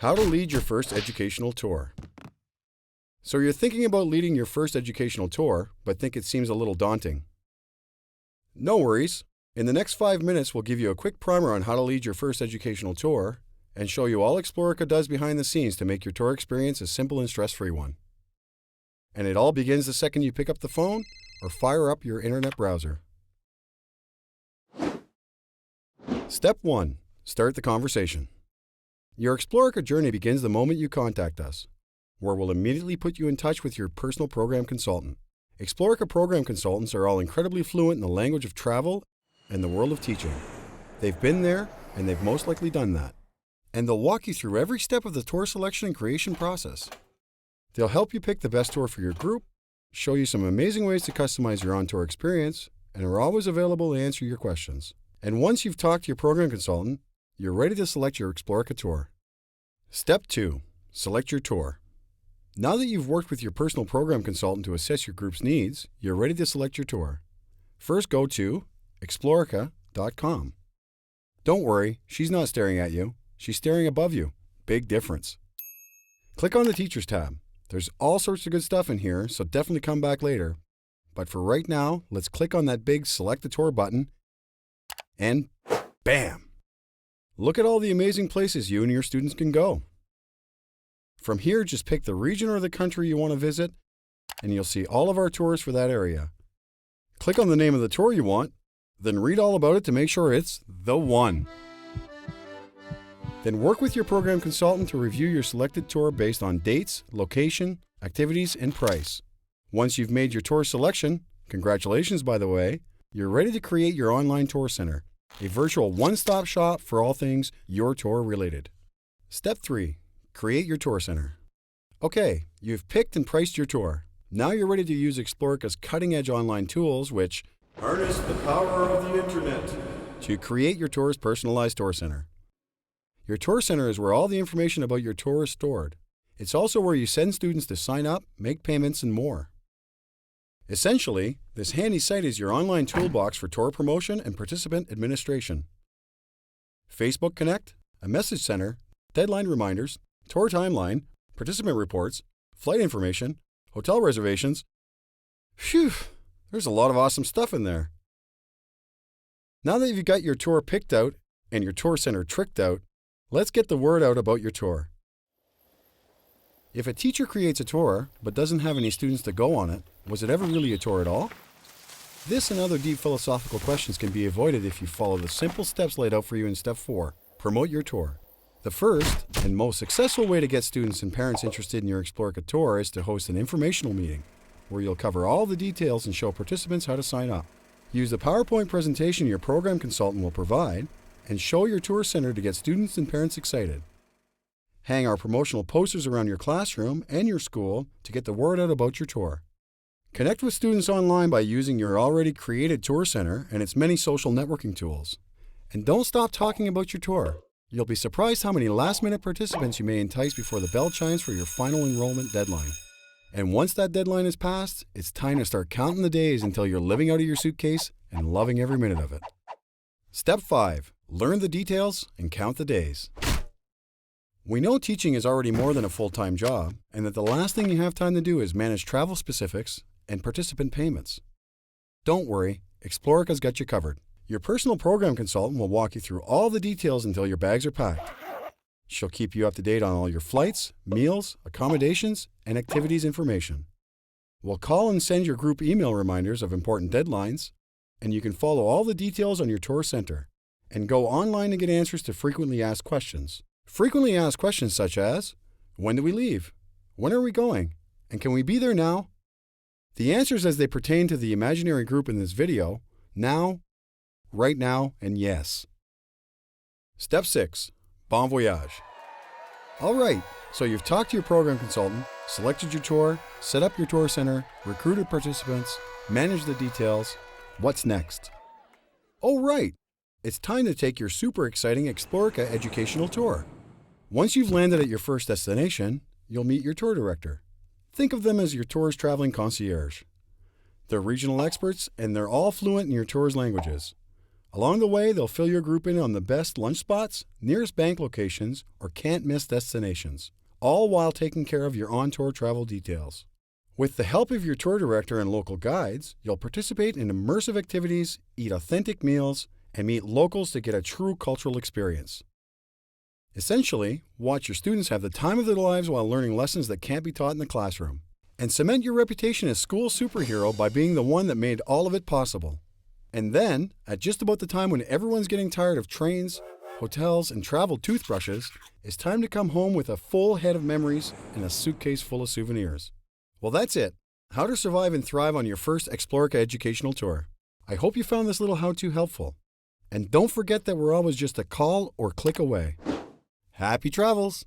How to lead your first educational tour. So you're thinking about leading your first educational tour, but think it seems a little daunting. No worries. In the next 5 minutes, we'll give you a quick primer on how to lead your first educational tour and show you all Explorica does behind the scenes to make your tour experience a simple and stress-free one. And it all begins the second you pick up the phone or fire up your internet browser. Step 1. Start the conversation. Your Explorica journey begins the moment you contact us, where we'll immediately put you in touch with your personal program consultant. Explorica program consultants are all incredibly fluent in the language of travel and the world of teaching. They've been there, and they've most likely done that. And they'll walk you through every step of the tour selection and creation process. They'll help you pick the best tour for your group, show you some amazing ways to customize your on-tour experience, and are always available to answer your questions. And once you've talked to your program consultant, you're ready to select your Explorica tour. Step 2. Select your tour. Now that you've worked with your personal program consultant to assess your group's needs, you're ready to select your tour. First, go to Explorica.com. Don't worry, she's not staring at you. She's staring above you. Big difference. Click on the Teachers tab. There's all sorts of good stuff in here, so definitely come back later. But for right now, let's click on that big Select a Tour button, and bam! Look at all the amazing places you and your students can go. From here, just pick the region or the country you want to visit, and you'll see all of our tours for that area. Click on the name of the tour you want, then read all about it to make sure it's the one. Then work with your program consultant to review your selected tour based on dates, location, activities, and price. Once you've made your tour selection, congratulations by the way, you're ready to create your online tour center, a virtual one-stop shop for all things your tour related. Step 3. Create your tour center. Okay, you've picked and priced your tour. Now you're ready to use Explorica's cutting-edge online tools which harness the power of the internet to create your tour's personalized tour center. Your tour center is where all the information about your tour is stored. It's also where you send students to sign up, make payments, and more. Essentially, this handy site is your online toolbox for tour promotion and participant administration. Facebook Connect, a message center, deadline reminders, tour timeline, participant reports, flight information, hotel reservations. Phew, there's a lot of awesome stuff in there. Now that you've got your tour picked out and your tour center tricked out, let's get the word out about your tour. If a teacher creates a tour but doesn't have any students to go on it, was it ever really a tour at all? This and other deep philosophical questions can be avoided if you follow the simple steps laid out for you in Step 4, promote your tour. The first and most successful way to get students and parents interested in your Explorica tour is to host an informational meeting, where you'll cover all the details and show participants how to sign up. Use the PowerPoint presentation your program consultant will provide and show your tour center to get students and parents excited. Hang our promotional posters around your classroom and your school to get the word out about your tour. Connect with students online by using your already created tour center and its many social networking tools. And don't stop talking about your tour. You'll be surprised how many last-minute participants you may entice before the bell chimes for your final enrollment deadline. And once that deadline is passed, it's time to start counting the days until you're living out of your suitcase and loving every minute of it. Step 5. Learn the details and count the days. We know teaching is already more than a full-time job, and that the last thing you have time to do is manage travel specifics and participant payments. Don't worry, Explorica's got you covered. Your personal program consultant will walk you through all the details until your bags are packed. She'll keep you up to date on all your flights, meals, accommodations, and activities information. We'll call and send your group email reminders of important deadlines, and you can follow all the details on your tour center, and go online to get answers to frequently asked questions. Frequently asked questions such as, when do we leave? When are we going? And can we be there now? The answers as they pertain to the imaginary group in this video, now, right now, and yes. Step 6. Bon Voyage. All right, so you've talked to your program consultant, selected your tour, set up your tour center, recruited participants, managed the details. What's next? Oh, right. It's time to take your super exciting Explorica educational tour. Once you've landed at your first destination, you'll meet your tour director. Think of them as your tour's traveling concierge. They're regional experts, and they're all fluent in your tour's languages. Along the way, they'll fill your group in on the best lunch spots, nearest bank locations, or can't-miss destinations, all while taking care of your on-tour travel details. With the help of your tour director and local guides, you'll participate in immersive activities, eat authentic meals, and meet locals to get a true cultural experience. Essentially, watch your students have the time of their lives while learning lessons that can't be taught in the classroom. And cement your reputation as school superhero by being the one that made all of it possible. And then, at just about the time when everyone's getting tired of trains, hotels, and travel toothbrushes, it's time to come home with a full head of memories and a suitcase full of souvenirs. Well, that's it. How to survive and thrive on your first Explorica educational tour. I hope you found this little how-to helpful. And don't forget that we're always just a call or click away. Happy travels!